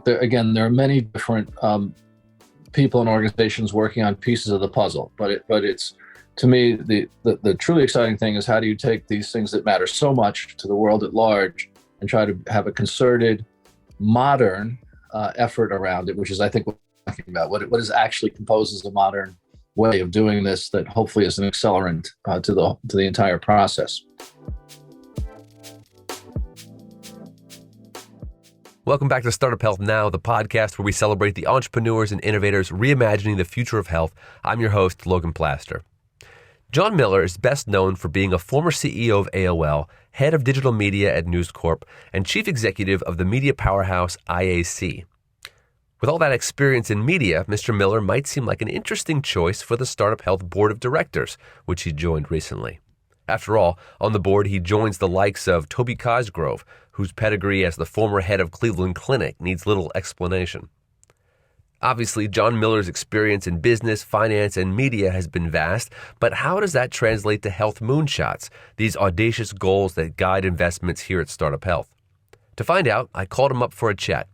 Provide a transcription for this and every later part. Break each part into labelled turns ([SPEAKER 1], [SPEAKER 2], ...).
[SPEAKER 1] There are many different people and organizations working on pieces of the puzzle, but it's, to me, the truly exciting thing is how do you take these things that matter so much to the world at large and try to have a concerted, modern effort around it, which is, I think, what we're talking about. What is actually composes a modern way of doing this that hopefully is an accelerant to the entire process.
[SPEAKER 2] Welcome back to Startup Health Now, the podcast where we celebrate the entrepreneurs and innovators reimagining the future of health. I'm your host, Logan Plaster. Jon Miller is best known for being a former CEO of AOL, head of digital media at News Corp, and chief executive of the media powerhouse IAC. With all that experience in media, Mr. Miller might seem like an interesting choice for the Startup Health Board of Directors, which he joined recently. After all, on the board, he joins the likes of Toby Cosgrove, whose pedigree as the former head of Cleveland Clinic needs little explanation. Obviously, Jon Miller's experience in business, finance, and media has been vast, but how does that translate to health moonshots, these audacious goals that guide investments here at Startup Health? To find out, I called him up for a chat.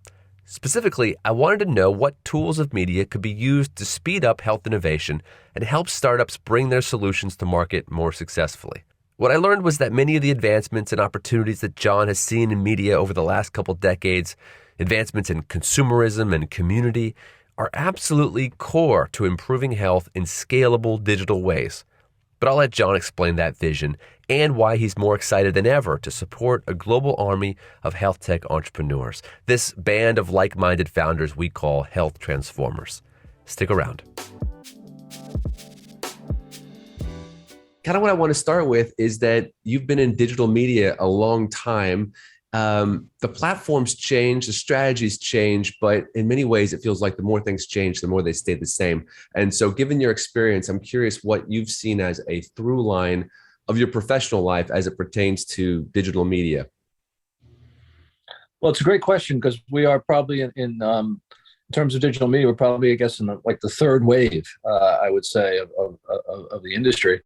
[SPEAKER 2] Specifically, I wanted to know what tools of media could be used to speed up health innovation and help startups bring their solutions to market more successfully. What I learned was that many of the advancements and opportunities that Jon has seen in media over the last couple decades, advancements in consumerism and community, are absolutely core to improving health in scalable digital ways. But I'll let Jon explain that vision and why he's more excited than ever to support a global army of health tech entrepreneurs, this band of like-minded founders we call Health Transformers. Stick around. Kind of what I want to start with is that you've been in digital media a long time. The platforms change, the strategies change, but in many ways, it feels like the more things change, the more they stay the same. And so given your experience, I'm curious what you've seen as a through line of your professional life as it pertains to digital media.
[SPEAKER 1] Well, it's a great question because we are probably in terms of digital media, we're probably, I guess, in the third wave, I would say, of the industry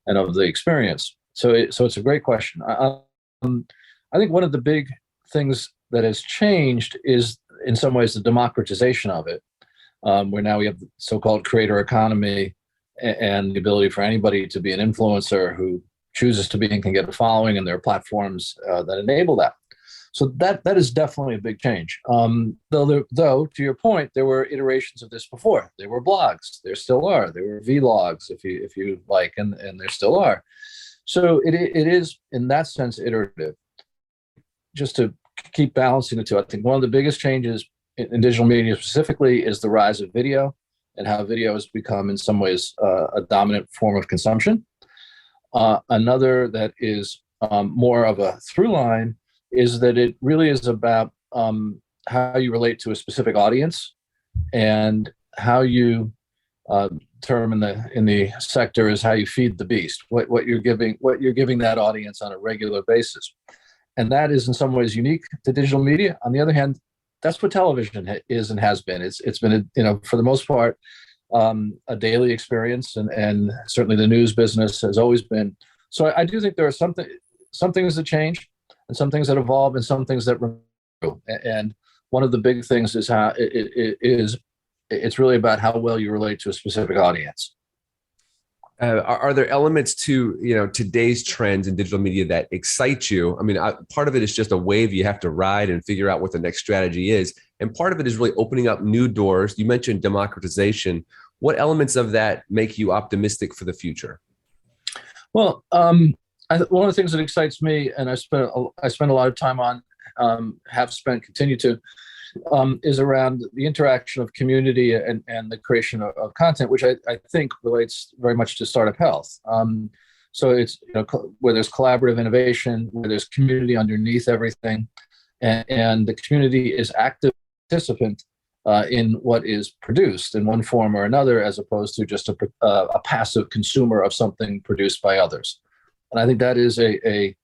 [SPEAKER 1] and of the experience. So it's a great question. I think one of the big things that has changed is, in some ways, the democratization of it, where now we have the so-called creator economy and the ability for anybody to be an influencer who chooses to be and can get a following, and there are platforms that enable that. So that is definitely a big change. Though, to your point, there were iterations of this before. There were blogs. There still are. There were vlogs, if you like, and there still are. So it is, in that sense, iterative. Just to keep balancing the two, I think one of the biggest changes in digital media specifically is the rise of video and how video has become, in some ways, a dominant form of consumption. Another that is more of a through line is that it really is about how you relate to a specific audience and how you term in the sector is how you feed the beast, what you're giving that audience on a regular basis. And that is in some ways unique to digital media. On the other hand, that's what television is and has been. It's been, for the most part, a daily experience, and certainly the news business has always been. So I do think there are some things that change, and some things that evolve, and some things that remain. And one of the big things is how it's really about how well you relate to a specific audience.
[SPEAKER 2] Are there elements to today's trends in digital media that excite you? I mean, part of it is just a wave you have to ride and figure out what the next strategy is, and part of it is really opening up new doors. You mentioned democratization. What elements of that make you optimistic for the future?
[SPEAKER 1] Well, one of the things that excites me, and I spend a lot of time on, continue to, is around the interaction of community and the creation of content, which I think relates very much to startup health. So it's where there's collaborative innovation, where there's community underneath everything, and the community is active participant in what is produced in one form or another, as opposed to just a passive consumer of something produced by others. And I think that is an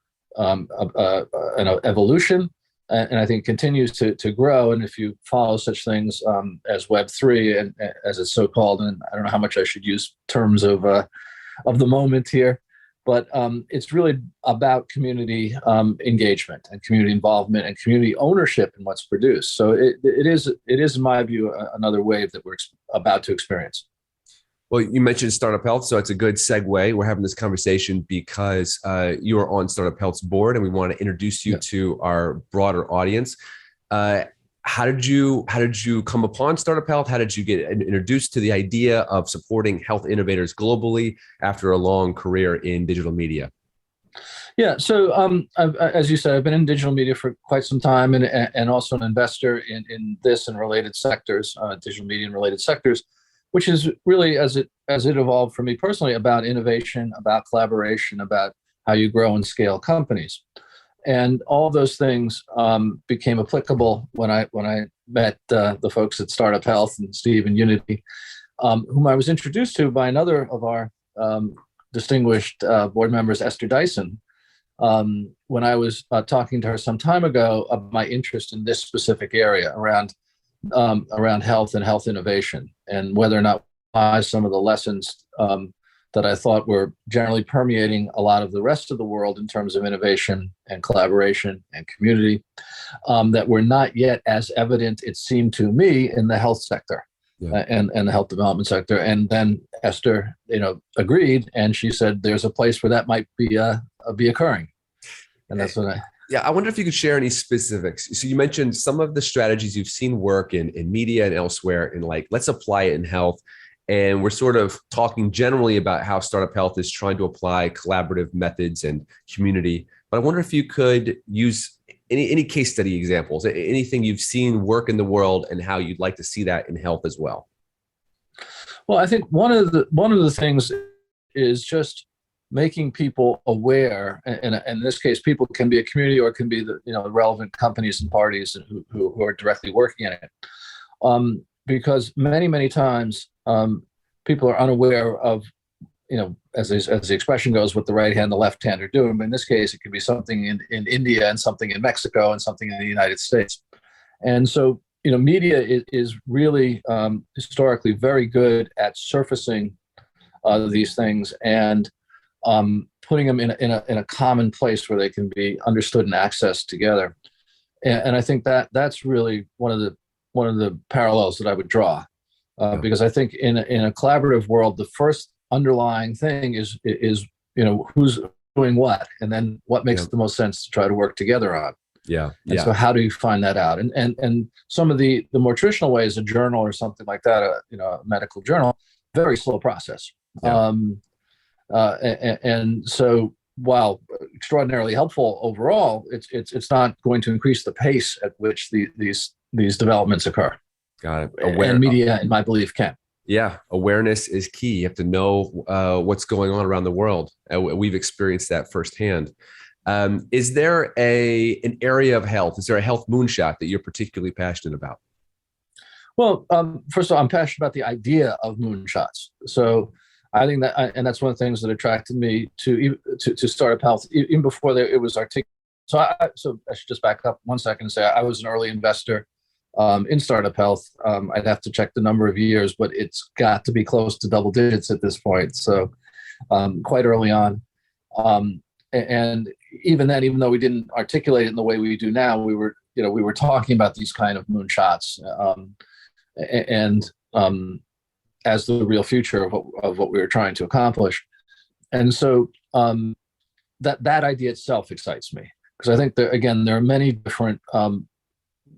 [SPEAKER 1] evolution. And I think it continues to grow. And if you follow such things as Web3, and as it's so called, and I don't know how much I should use terms of the moment here, but it's really about community engagement and community involvement and community ownership in what's produced. So it is, in my view, another wave that we're about to experience.
[SPEAKER 2] Well, you mentioned Startup Health, so it's a good segue. We're having this conversation because you are on Startup Health's board, and we want to introduce you to our broader audience. How did you come upon Startup Health? How did you get introduced to the idea of supporting health innovators globally after a long career in digital media?
[SPEAKER 1] Yeah, so as you said, I've been in digital media for quite some time, and also an investor in this and related sectors, digital media and related sectors, which is really, as it evolved for me personally, about innovation, about collaboration, about how you grow and scale companies. And all those things became applicable when I met the folks at Startup Health and Steve and Unity, whom I was introduced to by another of our distinguished board members, Esther Dyson, when I was talking to her some time ago of my interest in this specific area around health and health innovation, and whether or not some of the lessons that I thought were generally permeating a lot of the rest of the world in terms of innovation and collaboration and community that were not yet as evident, it seemed to me, in the health sector and the health development sector. And then Esther, agreed, and she said, "There's a place where that might be occurring," and that's what I.
[SPEAKER 2] Yeah, I wonder if you could share any specifics. So you mentioned some of the strategies you've seen work in media and elsewhere, and let's apply it in health. And we're sort of talking generally about how Startup Health is trying to apply collaborative methods and community. But I wonder if you could use any case study examples, anything you've seen work in the world, and how you'd like to see that in health as well.
[SPEAKER 1] Well, I think one of the things is just making people aware, and in this case, people can be a community or it can be the relevant companies and parties who are directly working in it, because many times people are unaware of, as the expression goes, what the right hand and the left hand are doing. But in this case, it could be something in India and something in Mexico and something in the United States, and so media is really historically very good at surfacing these things and putting them in a common place where they can be understood and accessed together. And I think that's really one of the parallels that I would draw, because I think in a collaborative world, the first underlying thing is who's doing what, and then what makes the most sense to try to work together on. And so how do you find that out? And some of the more traditional ways, a journal or something like that, a medical journal, very slow process. And so while extraordinarily helpful overall, it's not going to increase the pace at which these developments occur.
[SPEAKER 2] Got it.
[SPEAKER 1] And media, in my belief, can.
[SPEAKER 2] Yeah, awareness is key. You have to know what's going on around the world. We've experienced that firsthand. Is there an area of health? Is there a health moonshot that you're particularly passionate about?
[SPEAKER 1] Well, first of all, I'm passionate about the idea of moonshots. So I think and that's one of the things that attracted me to Startup Health, even before it was articulated. So I should just back up 1 second and say I was an early investor in Startup Health. I'd have to check the number of years, but it's got to be close to double digits at this point. So quite early on. And even then, even though we didn't articulate it in the way we do now, we were talking about these kind of moonshots as the real future of what we were trying to accomplish. And so that idea itself excites me, because I think there are many different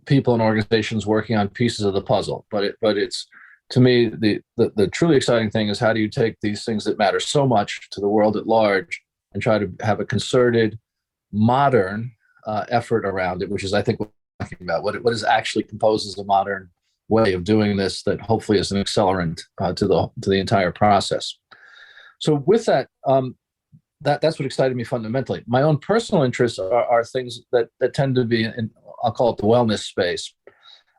[SPEAKER 1] people and organizations working on pieces of the puzzle. But it's, to me, the truly exciting thing is, how do you take these things that matter so much to the world at large and try to have a concerted, modern effort around it, which is, I think, what we're talking about. What is actually composes a modern way of doing this that hopefully is an accelerant to the entire process. So with that, that's what excited me fundamentally. My own personal interests are things that tend to be in, I'll call it, the wellness space.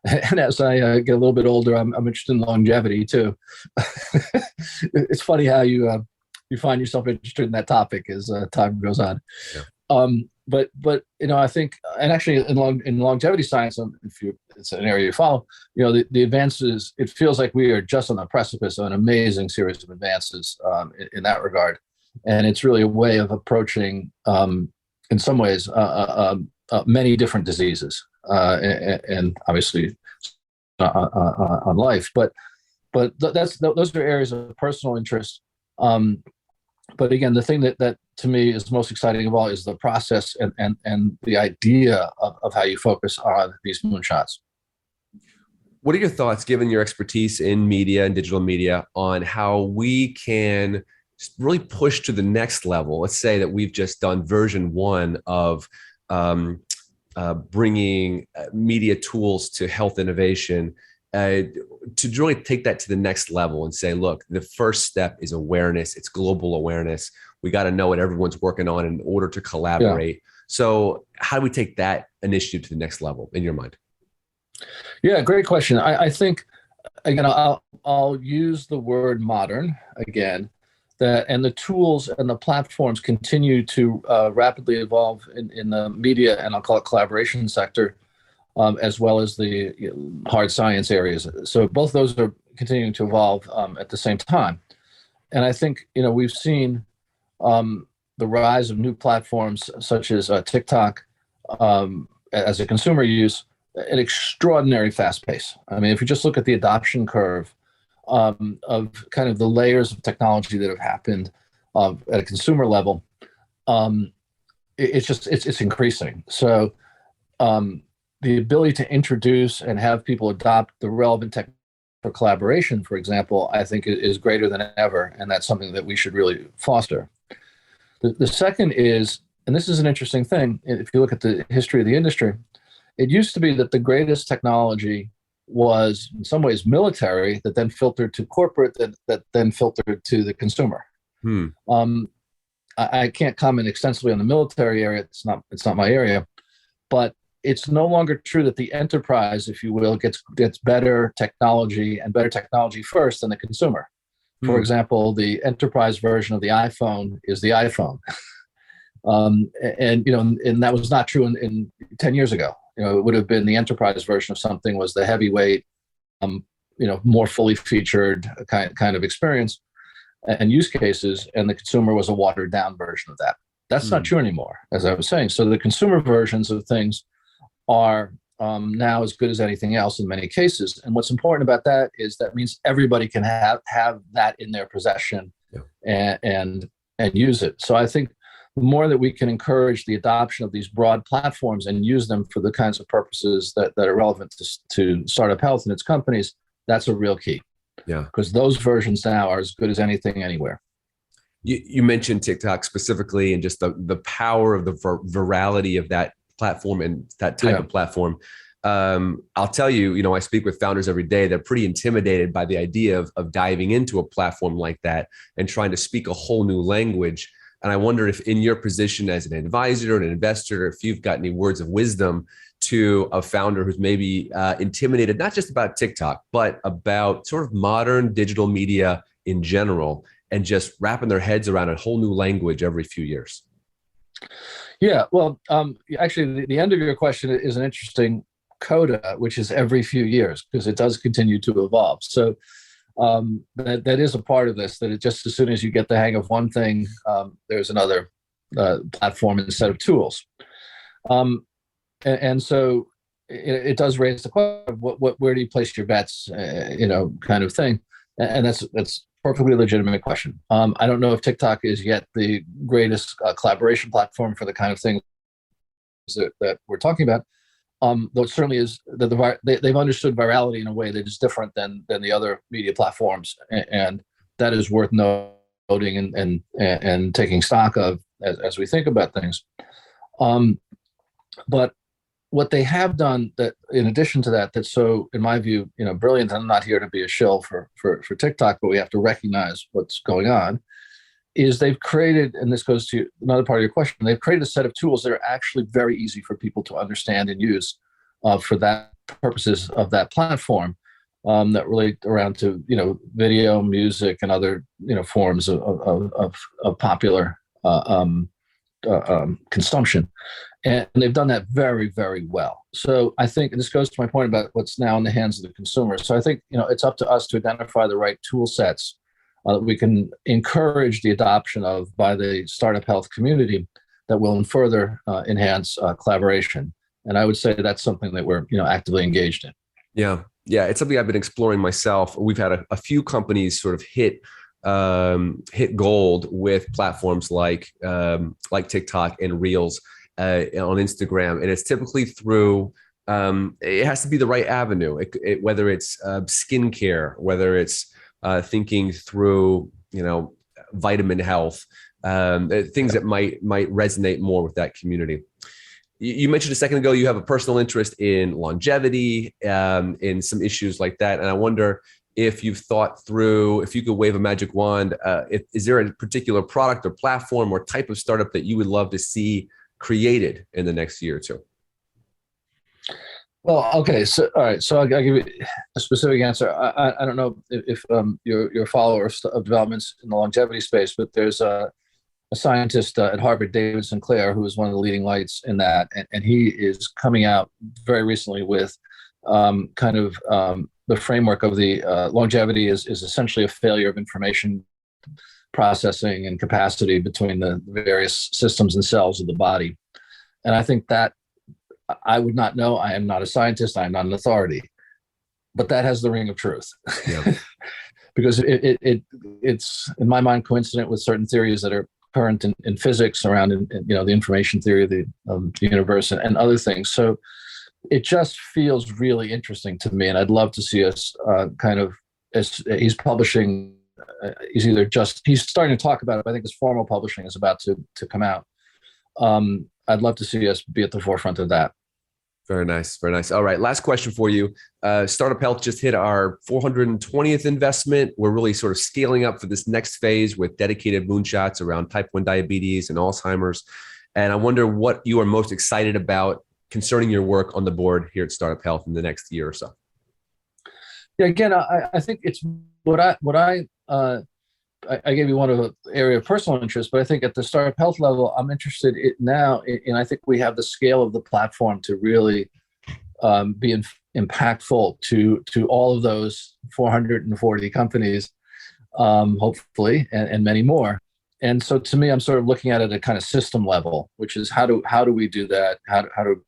[SPEAKER 1] And as I get a little bit older, I'm interested in longevity too. It's funny how you find yourself interested in that topic as time goes on. Yeah. But I think, and actually in longevity science, it's an area you follow, the advances, it feels like we are just on the precipice of an amazing series of advances in that regard. and it's really a way of approaching, in some ways, many different diseases, and obviously on life. But those are areas of personal interest. But again, the thing that to me is most exciting of all is the process and the idea of how you focus on these moonshots.
[SPEAKER 2] What are your thoughts, given your expertise in media and digital media, on how we can really push to the next level? Let's say that we've just done version 1 of bringing media tools to health innovation, to really take that to the next level and say, look, the first step is awareness. It's global awareness. We got to know what everyone's working on in order to collaborate. Yeah. So how do we take that initiative to the next level in your mind?
[SPEAKER 1] Yeah, great question. I think, again, I'll use the word modern again, and the tools and the platforms continue to rapidly evolve in the media, and I'll call it collaboration sector, as well as the hard science areas. So both those are continuing to evolve at the same time. And I think, we've seen the rise of new platforms such as TikTok as a consumer use at extraordinary fast pace. I mean, if you just look at the adoption curve of kind of the layers of technology that have happened at a consumer level, it's increasing. So the ability to introduce and have people adopt the relevant tech for collaboration, for example, I think is greater than ever, and that's something that we should really foster. The second is, and this is an interesting thing, if you look at the history of the industry, it used to be that the greatest technology was in some ways military, that then filtered to corporate, that then filtered to the consumer. I can't comment extensively on the military area. It's not my area, but it's no longer true that the enterprise, if you will, gets better technology and better technology first than the consumer. For example, the enterprise version of the iPhone is the iPhone. And that was not true in 10 years ago. It would have been the enterprise version of something was the heavyweight, more fully featured kind of experience and use cases, and the consumer was a watered down version of that. That's not true anymore, as I was saying. So the consumer versions of things are now as good as anything else in many cases. And what's important about that is that means everybody can have that in their possession and use it. So I think the more that we can encourage the adoption of these broad platforms and use them for the kinds of purposes that are relevant to Startup Health and its companies, that's a real key. Yeah, because those versions now are as good as anything anywhere.
[SPEAKER 2] You mentioned TikTok specifically, and just the power of the virality of that platform and that type of platform. I'll tell you, I speak with founders every day. They're pretty intimidated by the idea of diving into a platform like that and trying to speak a whole new language. And I wonder if in your position as an advisor, an investor, if you've got any words of wisdom to a founder who's maybe intimidated, not just about TikTok, but about sort of modern digital media in general, and just wrapping their heads around a whole new language every few years.
[SPEAKER 1] Yeah, well, actually, the end of your question is an interesting coda, which is every few years, because it does continue to evolve. So that is a part of this, that it just as soon as you get the hang of one thing, there's another platform and set of tools. And so it does raise the question of where do you place your bets, kind of thing. And that's perfectly legitimate question. I don't know if TikTok is yet the greatest collaboration platform for the kind of things that we're talking about. Though it certainly is that they've understood virality in a way that is different than the other media platforms, and that is worth noting and taking stock of as we think about things. But what they have done, that in addition to that's so, in my view, brilliant. I'm not here to be a shill for TikTok, but we have to recognize what's going on. Is they've created, and this goes to another part of your question, they've created a set of tools that are actually very easy for people to understand and use for that purposes of that platform, that relate around to video, music, and other forms of popular consumption, and they've done that very, very well. So I think, and this goes to my point about what's now in the hands of the consumer. So I think it's up to us to identify the right tool sets that we can encourage the adoption of by the startup health community that will further enhance collaboration. And I would say that's something that we're actively engaged in.
[SPEAKER 2] Yeah. Yeah. It's something I've been exploring myself. We've had a few companies sort of hit gold with platforms like TikTok and Reels on Instagram. And it's typically through, it has to be the right avenue, whether it's skincare, whether it's thinking through, vitamin health, things that might resonate more with that community. You mentioned a second ago, you have a personal interest in longevity, in some issues like that. And I wonder if you've thought through, if you could wave a magic wand, is there a particular product or platform or type of startup that you would love to see created in the next year or two?
[SPEAKER 1] Well, okay. So, all right. So I'll give you a specific answer. I don't know if you're a follower of developments in the longevity space, but there's a scientist at Harvard, David Sinclair, who is one of the leading lights in that. And he is coming out very recently with the framework of the longevity is essentially a failure of information processing and capacity between the various systems and cells of the body. And I think that I would not know. I am not a scientist. I am not an authority, but that has the ring of truth. Yeah. Because it's in my mind coincident with certain theories that are current in physics around the information theory of the universe and other things. So it just feels really interesting to me, and I'd love to see us he's publishing. He's starting to talk about it. But I think his formal publishing is about to come out. I'd love to see us be at the forefront of that.
[SPEAKER 2] Very nice. Very nice. All right. Last question for you. Startup Health just hit our 420th investment. We're really sort of scaling up for this next phase with dedicated moonshots around type 1 diabetes and Alzheimer's. And I wonder what you are most excited about concerning your work on the board here at Startup Health in the next year or so.
[SPEAKER 1] Yeah, again, I think it's I gave you one of the area of personal interest, but I think at the startup health level, I'm interested now in I think we have the scale of the platform to really be impactful to all of those 440 companies, hopefully, and many more. And so to me, I'm sort of looking at it at a kind of system level, which is how do we do that? How do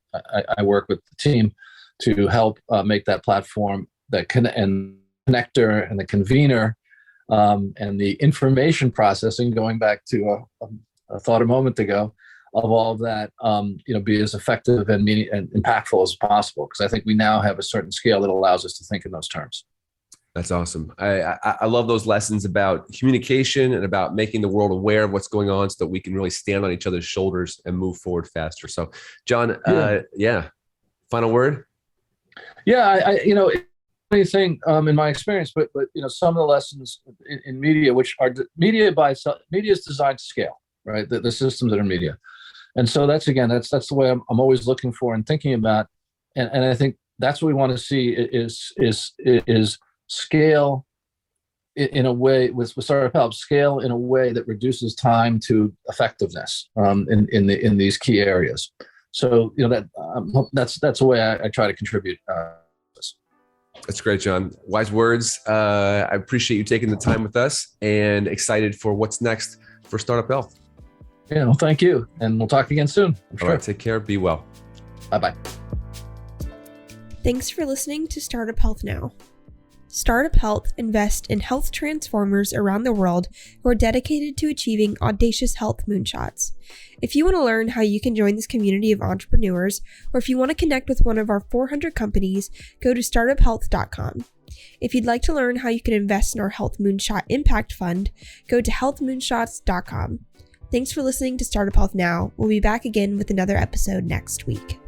[SPEAKER 1] I work with the team to help make that platform and connector and the convener and the information processing, going back to a thought a moment ago, of all of that, be as effective and impactful as possible. Because I think we now have a certain scale that allows us to think in those terms.
[SPEAKER 2] That's awesome. I love those lessons about communication and about making the world aware of what's going on so that we can really stand on each other's shoulders and move forward faster. So, Jon, final word? Yeah,
[SPEAKER 1] anything in my experience, but some of the lessons in media, which are media is designed to scale, right? The systems that are media, and so that's the way I'm always looking for and thinking about, and I think that's what we want to see is scale in a way with Startup Help, scale in a way that reduces time to effectiveness in these key areas. So that's the way I try to contribute.
[SPEAKER 2] That's great, Jon. Wise words. I appreciate you taking the time with us and excited for what's next for Startup Health.
[SPEAKER 1] Yeah, well, thank you. And we'll talk again soon.
[SPEAKER 2] All right, take care. Be well.
[SPEAKER 1] Bye-bye.
[SPEAKER 3] Thanks for listening to Startup Health Now. Startup Health invests in health transformers around the world who are dedicated to achieving audacious health moonshots. If you want to learn how you can join this community of entrepreneurs, or if you want to connect with one of our 400 companies, go to startuphealth.com. If you'd like to learn how you can invest in our Health Moonshot Impact Fund, go to healthmoonshots.com. Thanks for listening to Startup Health Now. We'll be back again with another episode next week.